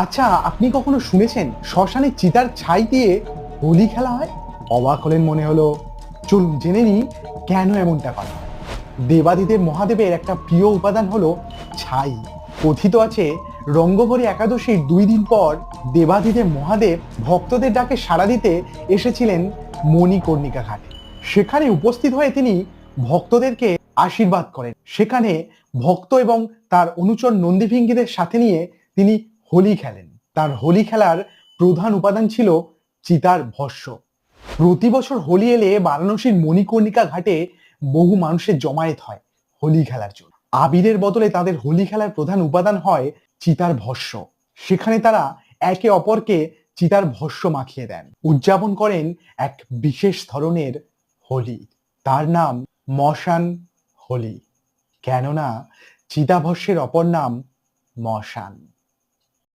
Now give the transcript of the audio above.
আচ্ছা, আপনি কখনো শুনেছেন শ্মশানে চিতার ছাই দিয়ে হোলি খেলা হয়? অবাক হলেন মনে হলো। চলুন জেনে নিই কেন এমনটা করা হয়। দেবাদিদেব মহাদেবের একটা প্রিয় উপাদান হলো ছাই। কথিত আছে রঙ্গভরি একাদশীর 2 দিন পর দেবাদিদেব মহাদেব ভক্তদের ডাকে সাড়া দিতে এসেছিলেন মণিকর্ণিকা ঘাটে। সেখানে উপস্থিত হয়ে তিনি ভক্তদেরকে আশীর্বাদ করেন। সেখানে ভক্ত এবং তার অনুচর নন্দীভিঙ্গিদের সাথে নিয়ে তিনি হোলি খেলেন। তার হোলি খেলার প্রধান উপাদান ছিল চিতার ভস্য। প্রতি বছর হোলি এলে বারাণসীর মণিকর্ণিকা ঘাটে বহু মানুষের জমায়েত হয় হোলি খেলার জন্য। আবিরের বদলে তাদের হোলি খেলার প্রধান উপাদান হয় চিতার ভস্য। সেখানে তারা একে অপরকে চিতার ভস্য মাখিয়ে দেন, উদযাপন করেন এক বিশেষ ধরনের হোলি। তার নাম মশান হোলি, কেননা চিতাভস্যের অপর নাম মশান।